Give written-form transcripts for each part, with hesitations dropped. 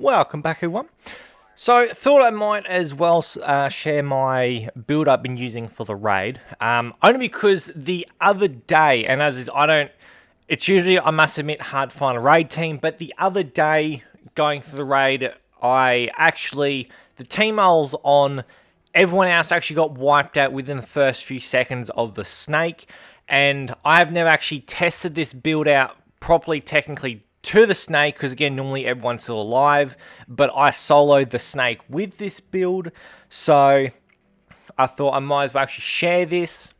Welcome back, everyone. So, thought I might as well share my build I've been using for the raid. Only because the other day, and as is, I don't. It's usually, I must admit, hard to find a raid team. But the other day, going through the raid, the team I was on, everyone else actually got wiped out within the first few seconds of the snake. And I have never actually tested this build out properly, technically, to the snake, because again, normally everyone's still alive, but I soloed the snake with this build, so I thought I might as well actually share this.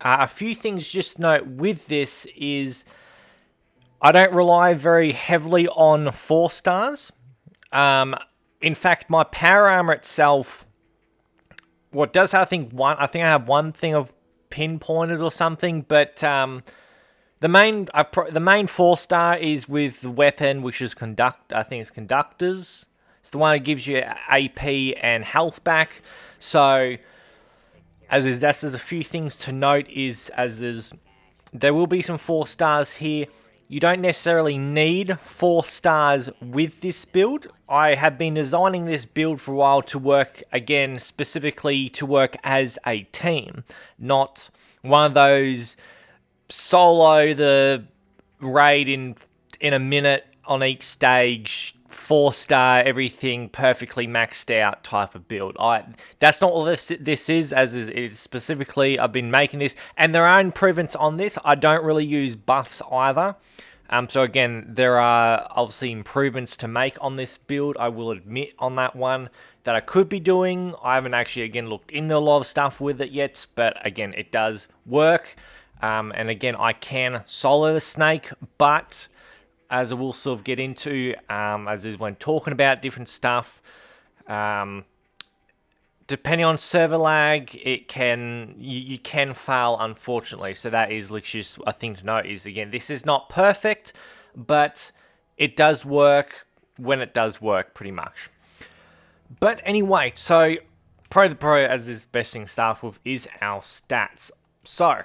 A few things just to note with this is I don't rely very heavily on 4 stars. In fact, my power armor itself, what does have, I think I have one thing of pinpointers or something, but the main 4-star is with the weapon, which is I think it's conductors. It's the one that gives you AP and health back. So, there's a few things to note. There will be some 4 stars here. You don't necessarily need 4 stars with this build. I have been designing this build for a while to work, again, specifically to work as a team, not one of those solo the raid in a minute on each stage, 4-star, everything perfectly maxed out type of build. That's not all this is, it's specifically, I've been making this, and there are improvements on this. I don't really use buffs either. So again, there are obviously improvements to make on this build, I will admit on that one, that I could be doing. I haven't actually, again, looked into a lot of stuff with it yet, but again, it does work. And again, I can solo the snake, but as I will sort of get into, as is when talking about different stuff, depending on server lag, you can fail, unfortunately. So that is literally just a thing to note. Is again, this is not perfect, but it does work when it does work, pretty much. But anyway, so the pro, as is best thing to start with, is our stats. So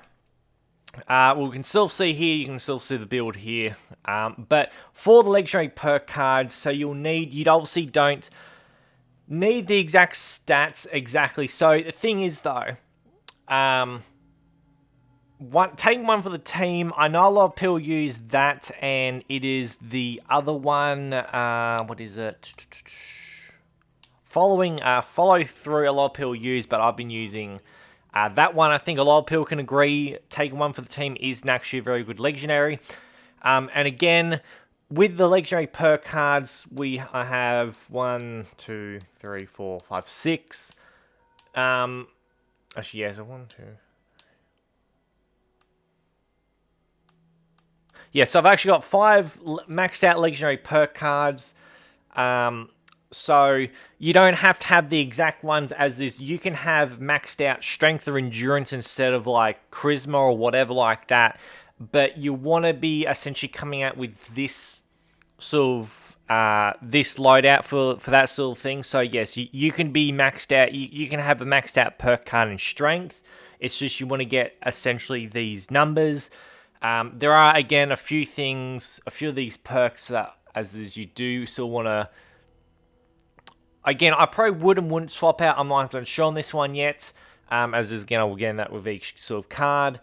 we can still see here, you can still see the build here, but for the legendary perk cards, so you'd obviously don't need the exact stats exactly. So the thing is though, taking one for the team, I know a lot of people use that, and it is the other one, what is it? Follow through, a lot of people use, but I've been using that one. I think a lot of people can agree taking one for the team is actually a very good legendary. And again, with the legendary perk cards, I have 1, 2, 3, 4, 5, 6. Actually, yeah, so 1, 2. Yeah, so I've actually got 5 maxed out legendary perk cards. So you don't have to have the exact ones as this. You can have maxed out strength or endurance instead of like charisma or whatever like that. But you want to be essentially coming out with this sort of this loadout for that sort of thing. So yes, you can be maxed out. You can have a maxed out perk card in strength. It's just you want to get essentially these numbers. There are again a few of these perks that as you do still want to. Again, I probably wouldn't swap out. I'm not sure on this one yet. As is, again, we'll get that with each sort of card.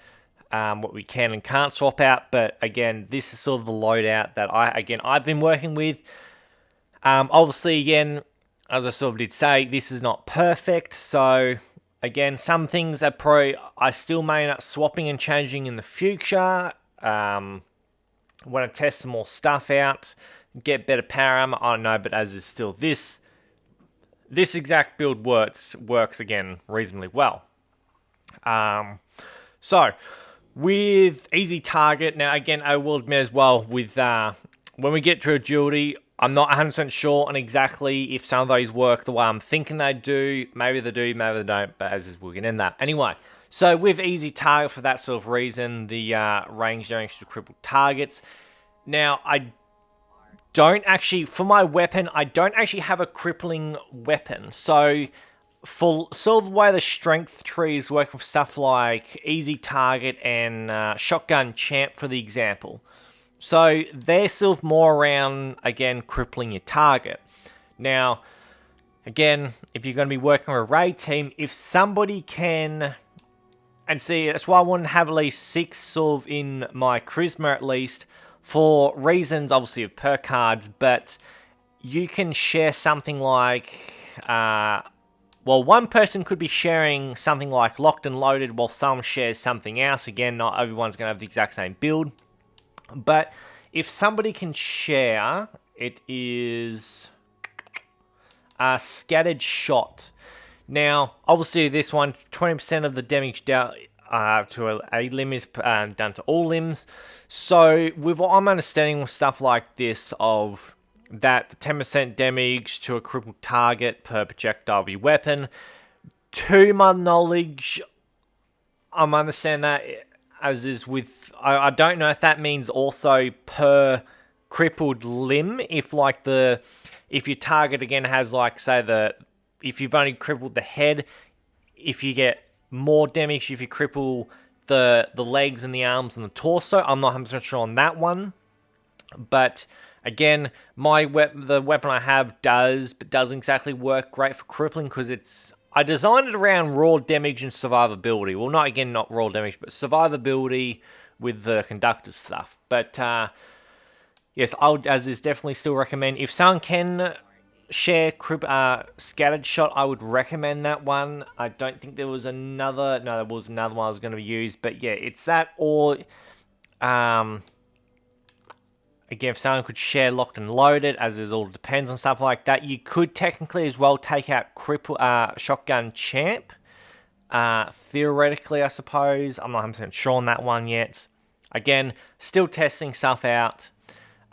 What we can and can't swap out. But again, this is sort of the loadout that I've been working with. Obviously, again, as I sort of did say, this is not perfect. So again, some things that I still may end up swapping and changing in the future. When I test some more stuff out, get better power armor. I don't know, but as is still this exact build works again reasonably well. So with easy target, now again I will admit as well with when we get to agility, I'm not 100% sure on exactly if some of those work the way I'm thinking they do. Maybe they do, maybe they don't, but as we'll get in that. Anyway, so with easy target for that sort of reason, the range generation to cripple targets. Now for my weapon, I don't actually have a crippling weapon. So, for sort of the way the strength trees work with stuff like easy target and shotgun champ, for the example. So they're sort of more around, again, crippling your target. Now, again, if you're going to be working with a raid team, if somebody can... And see, that's why I want to have at least 6 sort of in my charisma at least, for reasons, obviously, of per cards, but you can share something like... well, one person could be sharing something like Locked and Loaded, while some shares something else. Again, not everyone's going to have the exact same build. But if somebody can share, it is a Scattered Shot. Now, obviously, this one, 20% of the damage down to a limb is done to all limbs. So, with what I'm understanding with stuff like this, of that 10% damage to a crippled target per projectile of your weapon, to my knowledge, I'm understanding that as is with... I don't know if that means also per crippled limb, if like if your target again has like, say, if you've only crippled the head, if you get more damage if you cripple the legs and the arms and the torso. I'm not 100% sure on that one. But again, the weapon I have doesn't exactly work great for crippling, because I designed it around raw damage and survivability. Well, not raw damage, but survivability with the conductor stuff. But yes, as is definitely still recommend, if someone can share Scattered Shot, I would recommend that one. I don't think there was another... No, there was another one I was going to use. But yeah, it's that, or... again, if someone could share Locked and Loaded, as it all depends on stuff like that. You could technically as well take out Shotgun Champ. Theoretically, I suppose. I'm not 100% sure on that one yet. Again, still testing stuff out.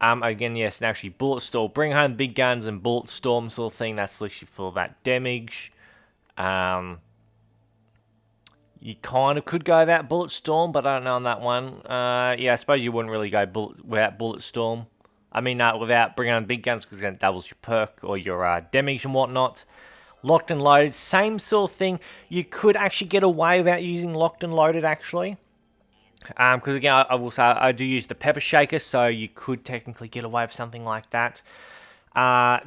Again, yes, and actually Bullet Storm. Bring home big guns and Bullet Storm sort of thing. That's literally for that damage. You kind of could go that Bullet Storm, but I don't know on that one. Yeah, I suppose you wouldn't really go without Bullet Storm. I mean, without bringing on big guns, because then it doubles your perk or your damage and whatnot. Locked and Loaded, same sort of thing. You could actually get away without using Locked and Loaded, actually. Because again, I will say I do use the Pepper Shaker, so you could technically get away with something like that.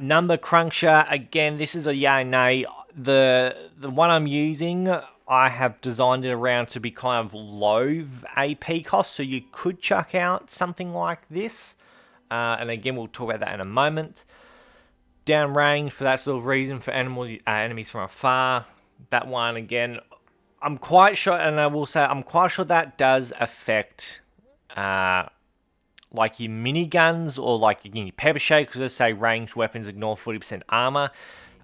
Number Cruncher, again, this is a yay nay. The one I'm using, I have designed it around to be kind of low AP cost, so you could chuck out something like this. And again, we'll talk about that in a moment. Downrange, for that sort of reason, for enemies from afar. That one, again, I'm quite sure, and I will say, I'm quite sure that does affect, like your miniguns or like your pepper shake, because let's say ranged weapons ignore 40% armor.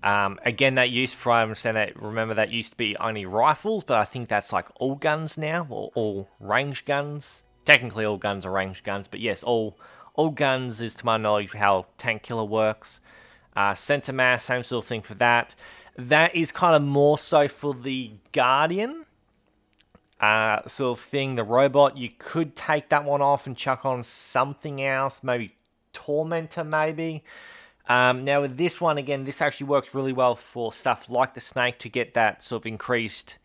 Again, that used for, I understand that, remember that used to be only rifles, but I think that's like all guns now, or all ranged guns. Technically, all guns are ranged guns, but yes, all guns is, to my knowledge, how Tank Killer works. Center Mass, same sort of thing for that. That is kind of more so for the Guardian sort of thing, the robot. You could take that one off and chuck on something else, maybe Tormentor, maybe. Now with this one, again, this actually works really well for stuff like the Snake, to get that sort of increased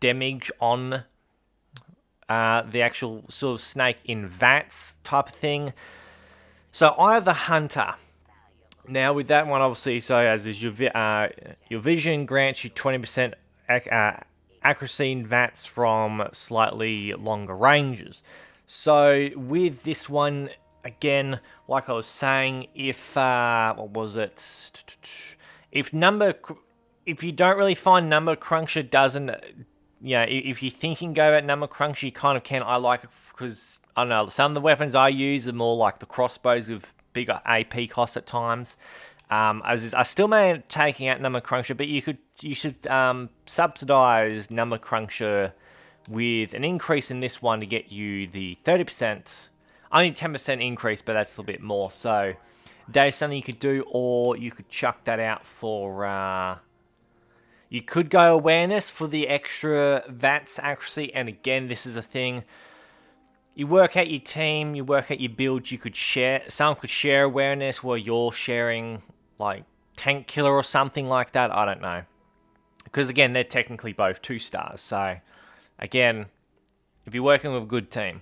damage on the actual sort of Snake in VATS type of thing. So I have the Hunter. Now with that one, obviously, so as is your vision grants you 20% accuracy in VATS from slightly longer ranges. So with this one, again, like I was saying, if what was it? If you don't really find Number Cruncher doesn't, if you think you can go about Number Cruncher, you kind of can. I like it because, I don't know, some of the weapons I use are more like the crossbows with bigger AP costs at times. I still may taking out Number Cruncher, but you should subsidize Number Cruncher with an increase in this one to get you the 30%, only 10% increase, but that's a little bit more. So that is something you could do, or you could chuck that out for. You could go awareness for the extra VATS accuracy, and again, this is a thing. You work out your team, you work out your build, you could share, someone could share awareness while you're sharing, like, Tank Killer or something like that, I don't know. Because, again, they're technically both 2 stars, so, again, if you're working with a good team.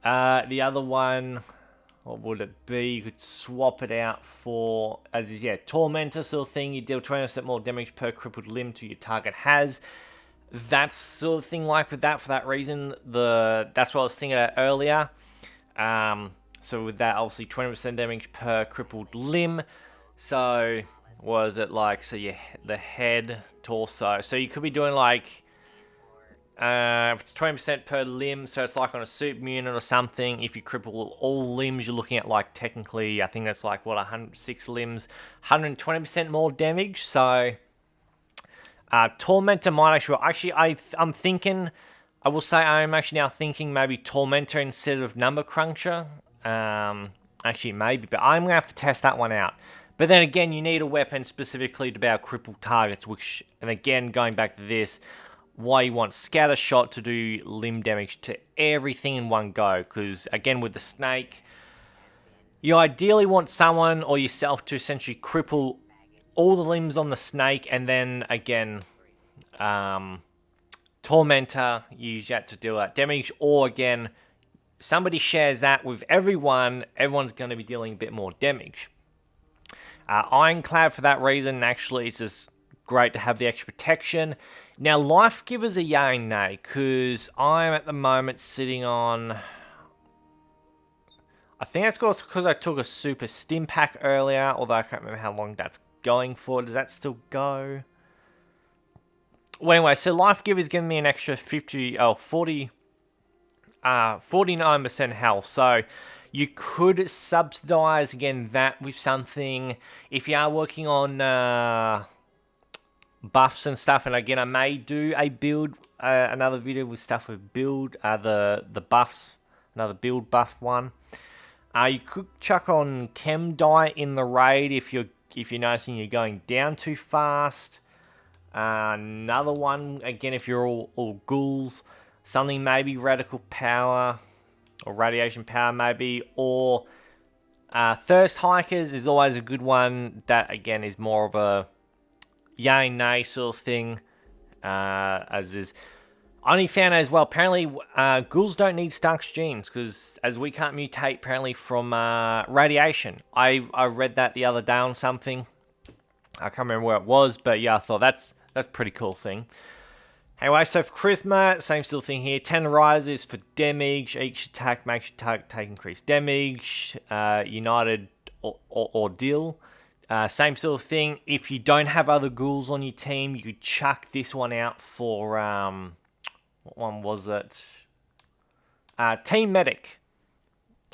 The other one, what would it be? You could swap it out for, as is, yeah, Tormentor sort of thing. You deal 20% more damage per crippled limb to your target has. That's sort of thing like with that, for that reason. That's what I was thinking about earlier. So with that, obviously 20% damage per crippled limb. So was it like, so yeah, the head, torso. So you could be doing like, if it's 20% per limb, so it's like on a super unit or something. If you cripple all limbs, you're looking at like, technically, I think that's like, what, 106 limbs, 120% more damage. So Tormentor might actually, I'm thinking, I will say I'm actually now thinking maybe Tormentor instead of Number Cruncher. Actually, maybe, but I'm going to have to test that one out. But then again, you need a weapon specifically to be able to cripple targets, which, and again, going back to this, why you want Scatter Shot to do limb damage to everything in one go. Because, again, with the snake, you ideally want someone or yourself to essentially cripple all the limbs on the snake, and then, again, Tormentor, you use that to deal that damage, or, again, somebody shares that with everyone, everyone's going to be dealing a bit more damage. Ironclad, for that reason, actually, it's just great to have the extra protection. Now, Life Giver's a yay and nay, because I'm at the moment sitting on, I think that's because I took a super stim pack earlier, although I can't remember how long that's going for. Does that still go? Well, anyway, so Life Giver's giving me an extra 49% health, so you could subsidize, again, that with something, if you are working on buffs and stuff, and again, I may do a build, another video with stuff with build, the buffs, another build buff one. You could chuck on Chem Dye in the raid if you're noticing you're going down too fast. Another one, again, if you're all ghouls, something maybe Radical Power, or Radiation Power maybe, or Thirst Hikers is always a good one. That, again, is more of a yay nay sort of thing, as is. I only found out as well, apparently, ghouls don't need Stark's genes, because as we can't mutate, apparently, from radiation. I read that the other day on something. I can't remember where it was, but yeah, I thought that's a pretty cool thing. Anyway, so for Charisma, same sort of thing here. 10 rises for damage. Each attack makes your target take increased damage. United Ordeal. Same sort of thing. If you don't have other ghouls on your team, you could chuck this one out for, what one was it? Team Medic.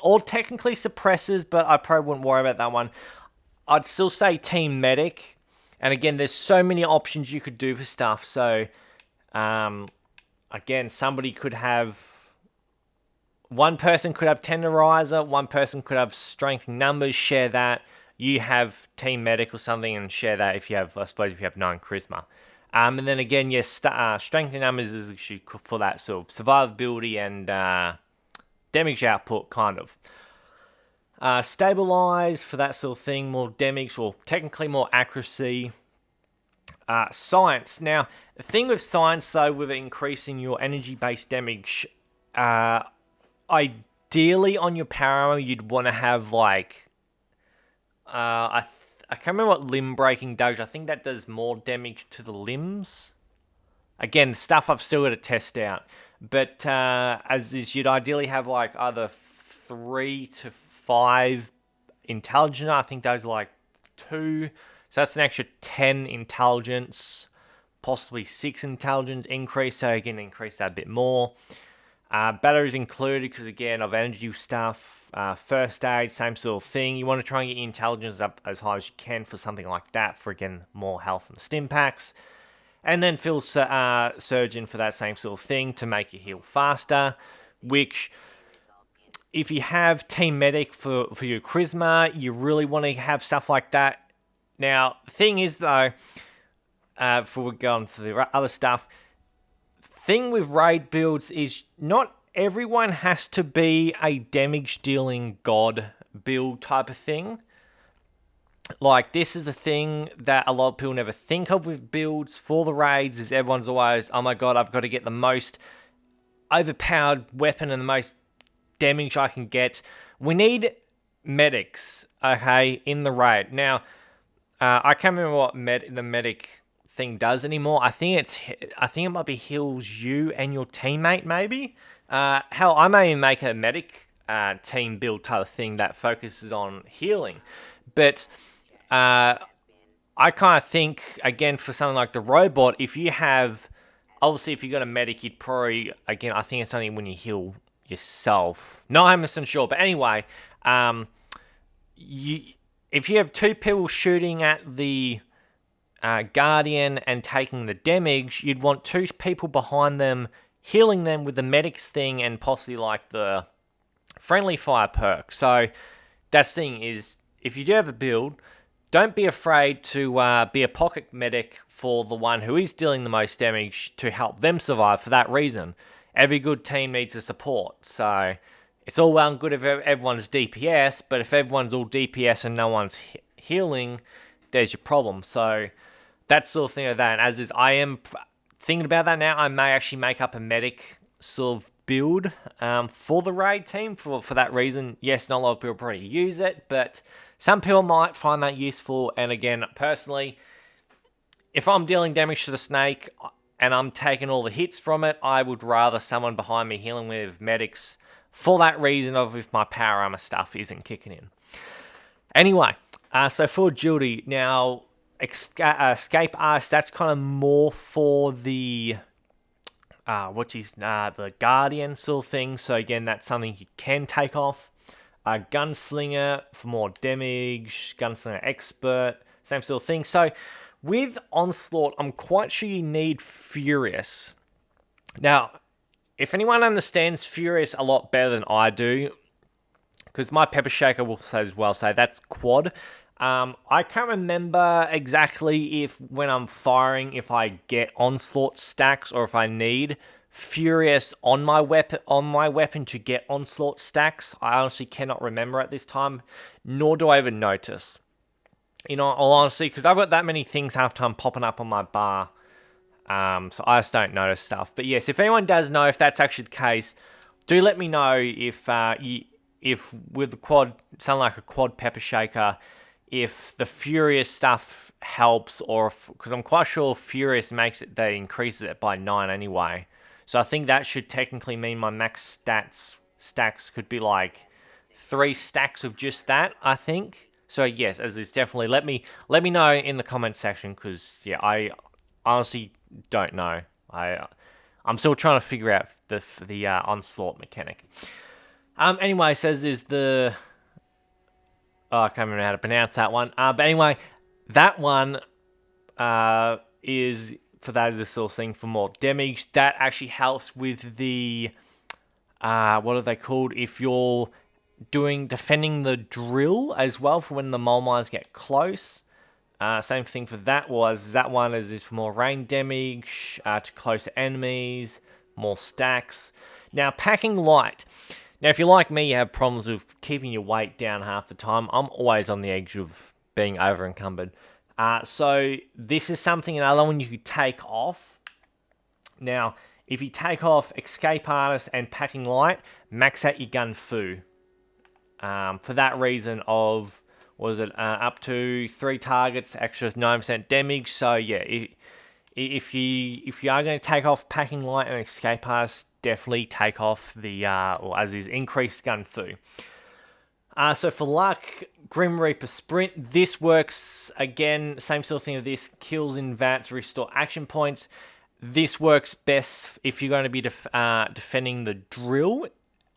All technically suppressors, but I probably wouldn't worry about that one. I'd still say Team Medic. And again, there's so many options you could do for stuff. So, again, somebody could have, one person could have Tenderizer, one person could have Strength in Numbers, share that. You have Team Medic or something and share that if you have, I suppose, if you have 9 Charisma. And then again, yes, Strength in Numbers is actually for that sort of survivability and damage output, kind of. Stabilize for that sort of thing, more damage, or technically more accuracy. Science. Now, the thing with Science, though, with increasing your energy-based damage, ideally on your power armor, you'd want to have, like, I can't remember what limb breaking does. I think that does more damage to the limbs. Again, stuff I've still got to test out. But as is, you'd ideally have, like, either 3 to 5 intelligence. I think those are like 2. So that's an extra 10 intelligence, possibly 6 intelligence increase. So again, increase that a bit more. Batteries included because, again, of energy stuff. First aid, same sort of thing. You want to try and get your intelligence up as high as you can for something like that, for, again, more health from the stim packs. And then fill Surgeon for that same sort of thing to make you heal faster, which, if you have Team Medic for your Charisma, you really want to have stuff like that. Now, the thing is, though, before we go on to the other stuff, thing with raid builds is not everyone has to be a damage-dealing god build type of thing. Like, this is a thing that a lot of people never think of with builds for the raids, is everyone's always, oh my god, I've got to get the most overpowered weapon and the most damage I can get. We need medics, okay, in the raid. Now, I can't remember what the medic thing does anymore. I think it might be heals you and your teammate, maybe. Hell, I may even make a medic team build type of thing that focuses on healing. But I kind of think, again, for something like the robot, if you have, obviously, if you got a medic, you'd probably, again, I think it's only when you heal yourself. Not 100% sure, but anyway, you if you have two people shooting at the Guardian and taking the damage, you'd want two people behind them healing them with the medics thing and possibly like the friendly fire perk. So that's the thing is, if you do have a build, don't be afraid to be a pocket medic for the one who is dealing the most damage to help them survive for that reason. Every good team needs a support, so it's all well and good if everyone's DPS, but if everyone's all DPS and no one's healing, there's your problem. So that's sort of thing of that. And as is, I am thinking about that now. I may actually make up a medic sort of build for the raid team for that reason. Yes, not a lot of people probably use it, but some people might find that useful. And again, personally, if I'm dealing damage to the snake and I'm taking all the hits from it, I would rather someone behind me healing with medics for that reason of if my power armor stuff isn't kicking in. Anyway, so for agility, now escape artist, that's kind of more for the the Guardian sort of thing. So again, that's something you can take off. Gunslinger for more damage, Gunslinger Expert, same sort of thing. So with Onslaught, I'm quite sure you need Furious. Now, if anyone understands Furious a lot better than I do, because my Pepper Shaker will say as well, say that's quad. I can't remember exactly if when I'm firing, if I get Onslaught stacks or if I need Furious on my weapon to get Onslaught stacks. I honestly cannot remember at this time, nor do I even notice. You know, all honesty, because I've got that many things half time popping up on my bar, so I just don't notice stuff. But yes, if anyone does know if that's actually the case, do let me know if if with the quad, something like a quad Pepper Shaker, if the Furious stuff helps, or because I'm quite sure Furious makes it, they increases it by 9 anyway. So I think that should technically mean my max stacks could be like 3 stacks of just that, I think. So yes, as is definitely let me know in the comment section, because yeah, I honestly don't know. I'm still trying to figure out the onslaught mechanic. Anyway, says is the I can't remember how to pronounce that one. But anyway, that one is for that is the sort of thing for more damage. That actually helps with the what are they called? If you're defending the drill as well for when the mole mines get close. Same thing for that one is for more rain damage to closer enemies, more stacks. Now packing light. Now if you're like me, you have problems with keeping your weight down half the time. I'm always on the edge of being over encumbered. So this is another one you could take off. Now, if you take off Escape Artist and Packing Light, max out your gun fu. For that reason of, up to 3 targets, extra 9% damage. So yeah, if you are going to take off Packing Light and Escape Artist, definitely take off the, increased gun fu. So for luck, Grim Reaper Sprint, this works, again, same sort of thing of this, kills in VATs, restore action points. This works best if you're going to be defending the drill.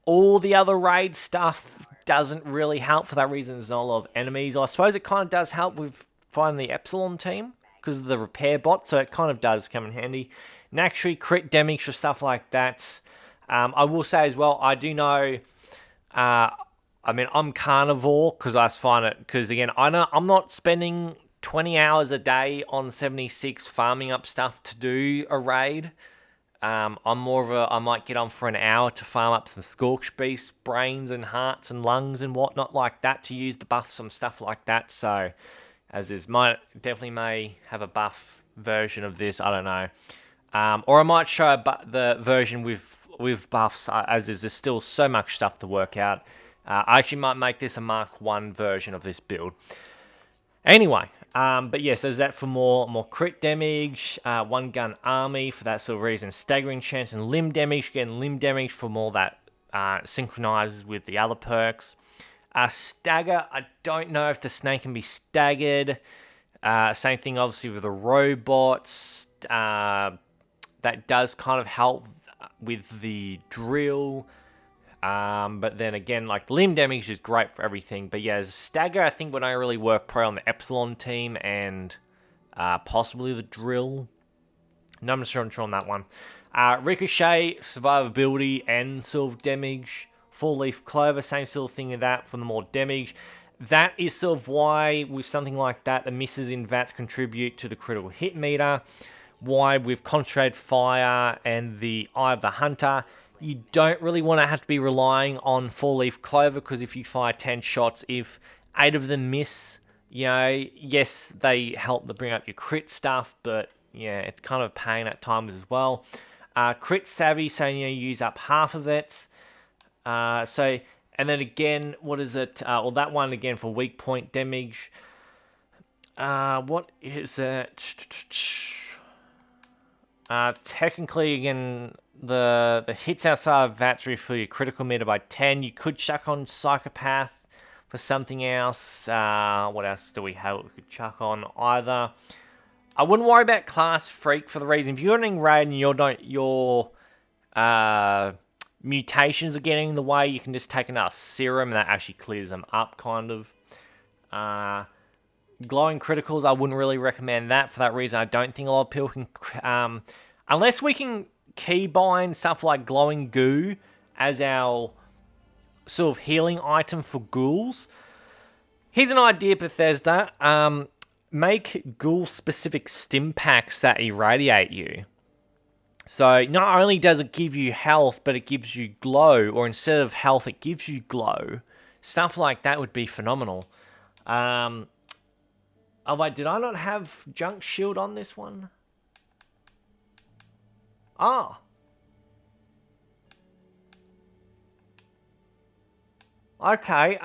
All the other raid stuff doesn't really help for that reason. There's not a lot of enemies. I suppose it kind of does help with finding the Epsilon team because of the repair bot, so it kind of does come in handy. Naturally, crit damage for stuff like that. I will say as well, I do know... I'm carnivore because I find it, because again, I'm not spending 20 hours a day on 76 farming up stuff to do a raid. I'm more of I might get on for an hour to farm up some Scorch Beast brains and hearts and lungs and whatnot like that to use the buff, some stuff like that. So, as is, definitely may have a buff version of this, I don't know. Or I might show the version with buffs, as is, there's still so much stuff to work out. I actually might make this a Mark 1 version of this build. Anyway, but yes, there's that for more crit damage, one gun army for that sort of reason, staggering chance and limb damage, getting limb damage for more that synchronizes with the other perks. Stagger, I don't know if the snake can be staggered. Same thing obviously with the robots. That does kind of help with the drill. But then again, like limb damage is great for everything. But yeah, stagger I think would only really work probably on the Epsilon team and possibly the drill. No, I'm not sure on that one. Ricochet, survivability, and sort of damage. Four leaf clover, same sort of thing with that for the more damage. That is sort of why with something like that, the misses in VATS contribute to the critical hit meter. Why with concentrated fire and the Eye of the Hunter, you don't really want to have to be relying on four-leaf clover, because if you fire 10 shots, if 8 of them miss, you know, yes, they help to bring up your crit stuff, but yeah, it's kind of a pain at times as well. Crit savvy, so you use up half of it. And then again, what is it? Well, that one again for weak point damage. What is it? Technically, again, the hits outside of VATS refill your critical meter by 10. You could chuck on Psychopath for something else. What else do we have we could chuck on either? I wouldn't worry about Class Freak for the reason, if you're running raid and your mutations are getting in the way, you can just take another serum and that actually clears them up, kind of. Glowing criticals, I wouldn't really recommend that for that reason. I don't think a lot of people can... unless we can keybind stuff like glowing goo as our sort of healing item for ghouls. Here's an idea, Bethesda. Make ghoul-specific stim packs that irradiate you. So not only does it give you health, but it gives you glow. Or instead of health, it gives you glow. Stuff like that would be phenomenal. Oh wait, did I not have Junk Shield on this one? Ah. Okay,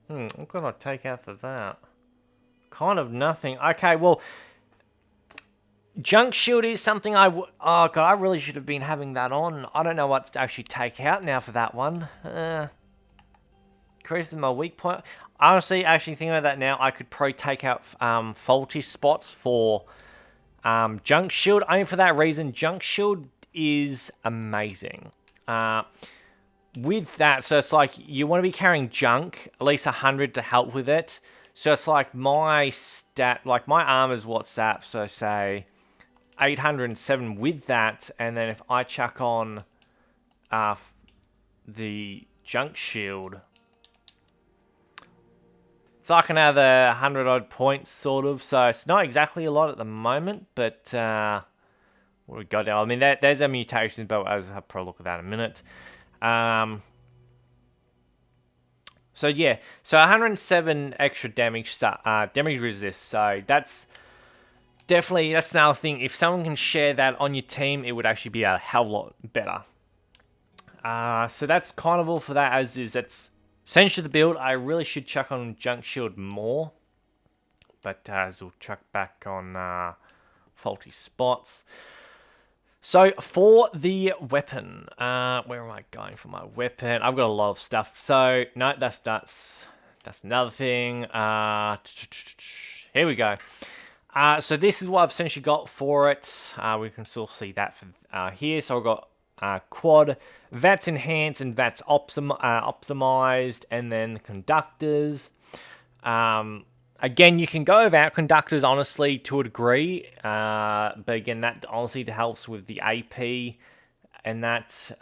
what can I take out for that? Kind of nothing. Okay, well, Junk Shield is something oh god, I really should have been having that on. I don't know what to actually take out now for that one. Increases my weak point. Honestly, actually thinking about that now, I could probably take out faulty spots for Junk Shield. Only for that reason, Junk Shield is amazing. With that, so it's like you want to be carrying junk, at least 100 to help with it. So it's like my stat, like my armor's what's that? So say 807 with that, and then if I chuck on the Junk Shield, it's like another 100 odd points, sort of. So it's not exactly a lot at the moment, but what we got now? I mean, there's a mutation, but I'll probably look at that in a minute. So yeah, so 107 extra damage resist. So that's another thing. If someone can share that on your team, it would actually be a hell of a lot better. So that's kind of all for that as is. That's essentially the build. I really should chuck on Junk Shield more, but as we'll chuck back on faulty spots. So for the weapon, where am I going for my weapon? I've got a lot of stuff. So no, that's another thing. Here we go. So this is what I've essentially got for it. We can still see that for, here. So I've got quad, VATS enhanced and VATS optimized, and then conductors. Again, you can go without conductors, honestly, to a degree. But again, that honestly helps with the AP and that.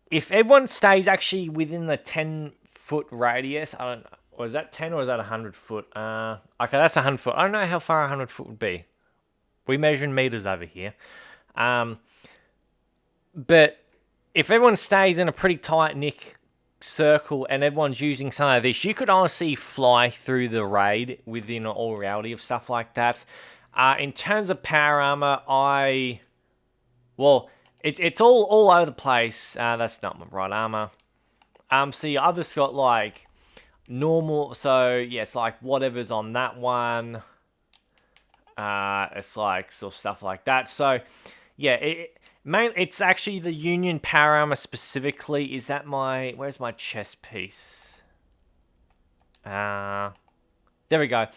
If everyone stays actually within the 10-foot radius, I don't know. Was that 10 or is that 100 foot? Okay, that's 100 foot. I don't know how far 100 foot would be. We measure in meters over here. But if everyone stays in a pretty tight-knit circle and everyone's using some of this, you could honestly fly through the raid within all reality of stuff like that. In terms of power armor, well, it's all over the place. That's not my right armor. See, I've just got like normal. So yeah, it's like whatever's on that one. It's like sort of stuff like that. So yeah, it's actually the Union Power Armor specifically. Is that where's my chest piece? There we go.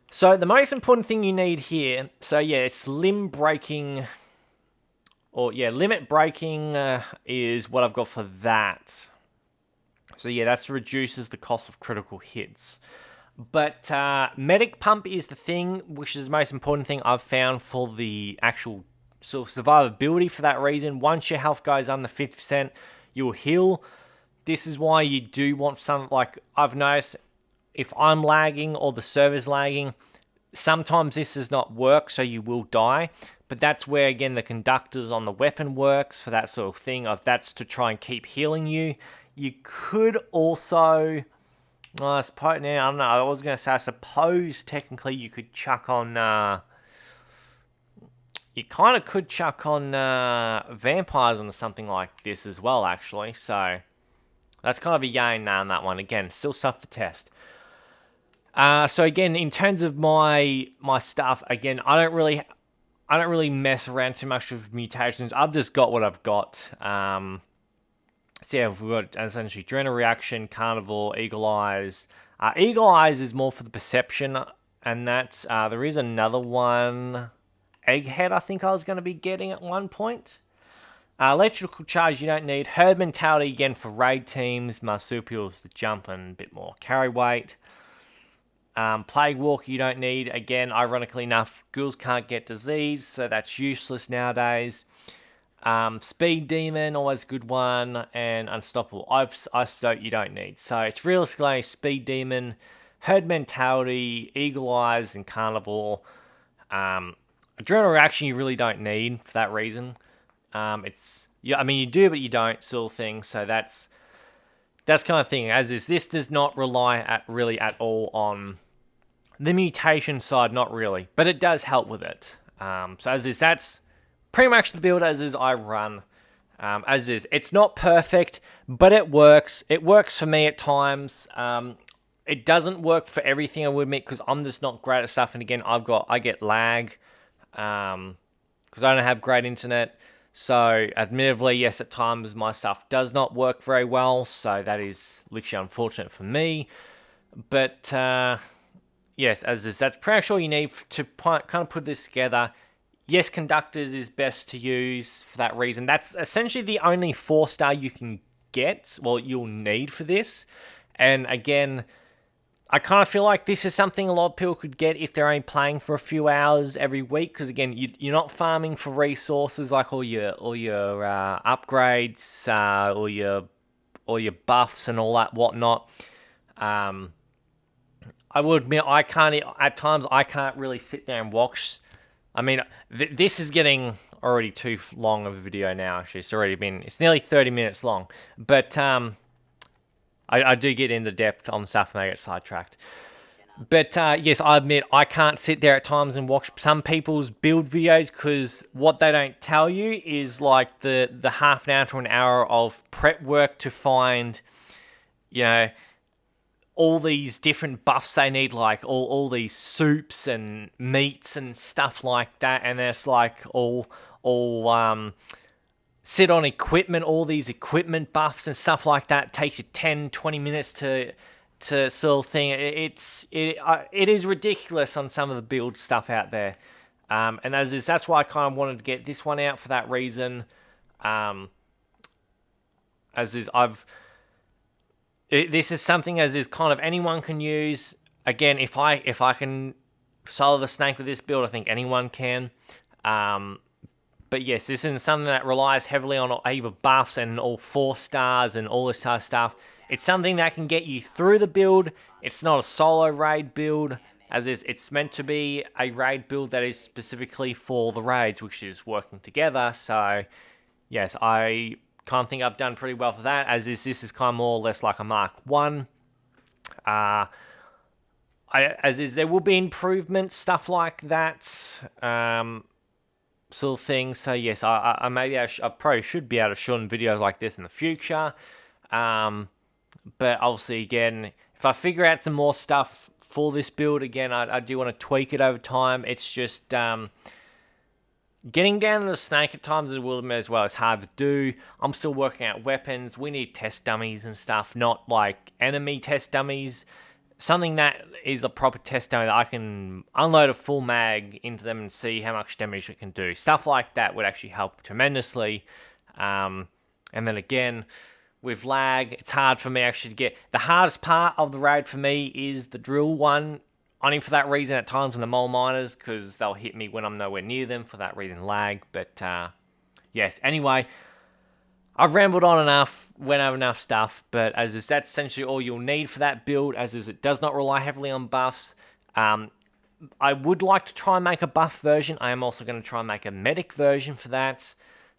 So the most important thing you need here, so yeah, it's limb breaking, or yeah, limit breaking is what I've got for that. So yeah, that reduces the cost of critical hits. But medic pump is the thing, which is the most important thing I've found for the actual sort of survivability for that reason. Once your health goes under 50%, you'll heal. This is why you do want something like, I've noticed, if I'm lagging or the server's lagging, sometimes this does not work, so you will die. But that's where, again, the conductors on the weapon works for that sort of thing. That's to try and keep healing you. You could also... I suppose, now, I don't know, I was going to say, I suppose technically you could chuck on... you kind of could chuck on vampires on something like this as well, actually. So, that's kind of a yay and nay on that one. Again, still stuff to test. So again, in terms of my stuff, again, I don't really mess around too much with mutations. I've just got what I've got. So yeah, we've got essentially Adrenal Reaction, Carnivore, Eagle Eyes. Eagle Eyes is more for the perception, and that's there is another one, Egghead. I think I was going to be getting at one point. Electrical Charge you don't need. Herd Mentality again for raid teams. Marsupials the jump and a bit more carry weight. Plague Walker you don't need. Again, ironically enough, ghouls can't get disease, so that's useless nowadays. Speed Demon, always a good one, and Unstoppable Ice Stoat you don't need. So it's realistically Speed Demon, Herd Mentality, Eagle Eyes, and Carnivore. Adrenal Reaction you really don't need for that reason. I mean you do, but you don't, sort of thing. So that's kind of thing. As is, this does not rely at all on the mutation side, not really, but it does help with it. So as is, that's pretty much the build as is I run. As is, it's not perfect, but it works. It works for me at times. It doesn't work for everything, I would admit, because I'm just not great at stuff. And again, I get lag because I don't have great internet. So, admittedly, yes, at times my stuff does not work very well. So that is literally unfortunate for me. But yes, as is, that's pretty much all you need to kind of put this together. Yes, Conductors is best to use for that reason. That's essentially the only 4-star you can get, well, you'll need for this. And again, I kind of feel like this is something a lot of people could get if they're only playing for a few hours every week. Because again, you're not farming for resources like all your upgrades, all your buffs and all that whatnot. I will admit, at times I can't really sit there and watch. I mean, this is getting already too long of a video now, actually. It's nearly 30 minutes long. But I do get into depth on stuff and I get sidetracked. But yes, I admit, I can't sit there at times and watch some people's build videos because what they don't tell you is like the half an hour to an hour of prep work to find, all these different buffs they need, like all these soups and meats and stuff like that, and there's like all sit on equipment, all these equipment buffs and stuff like that. It takes you 10-20 minutes to sort of thing. It is ridiculous on some of the build stuff out there, and that's why I kind of wanted to get this one out for that reason. This is something as is kind of anyone can use. Again, if I can solo the snake with this build, I think anyone can. But yes, this is something that relies heavily on either buffs and all 4 stars and all this type of stuff. It's something that can get you through the build. It's not a solo raid build, as is. It's meant to be a raid build that is specifically for the raids, which is working together. So yes, I kind of think I've done pretty well for that, as is this is kind of more or less like a Mark 1. There will be improvements, stuff like that. sort of thing. So yes, I maybe I probably should be able to shorten videos like this in the future. But obviously, again, if I figure out some more stuff for this build, again, I do want to tweak it over time. It's just getting down to the snake at times in the wilderness as well is hard to do. I'm still working out weapons. We need test dummies and stuff, not like enemy test dummies. Something that is a proper test dummy that I can unload a full mag into them and see how much damage it can do. Stuff like that would actually help tremendously. And then again, with lag, it's hard for me actually to get. The hardest part of the raid for me is the drill one. Only for that reason at times when the mole miners, because they'll hit me when I'm nowhere near them. For that reason, lag. But yes, anyway, I've rambled on enough, went over enough stuff, but as is, that's essentially all you'll need for that build, as is it does not rely heavily on buffs. I would like to try and make a buff version. I am also going to try and make a medic version for that.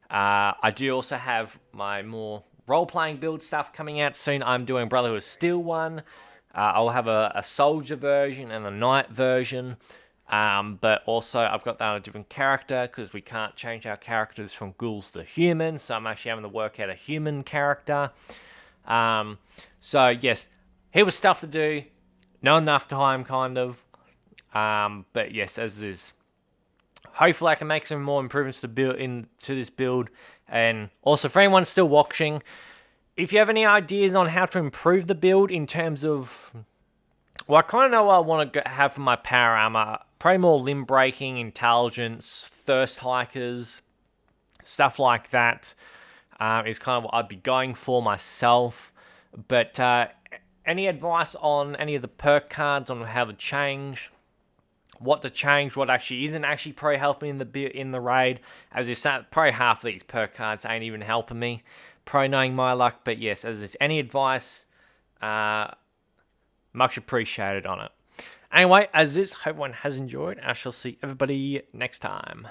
I do also have my more role-playing build stuff coming out soon. I'm doing Brotherhood of Steel one. I'll have a soldier version and a knight version. But also, I've got that on a different character because we can't change our characters from ghouls to humans. So I'm actually having to work out a human character. So yes, here was stuff to do. Not enough time, kind of. But yes, as is. Hopefully, I can make some more improvements to this build. And also, for anyone still watching, if you have any ideas on how to improve the build in terms of, well, I kind of know what I want to have for my power armor. Probably more limb breaking, intelligence, thirst hikers, stuff like that is kind of what I'd be going for myself. But any advice on any of the perk cards on how to change? What to change, what actually isn't actually probably helping in the raid, as is probably half of these perk cards ain't even helping me, probably knowing my luck. But yes, as is, any advice, much appreciated on it. Anyway, as is, hope everyone has enjoyed. I shall see everybody next time.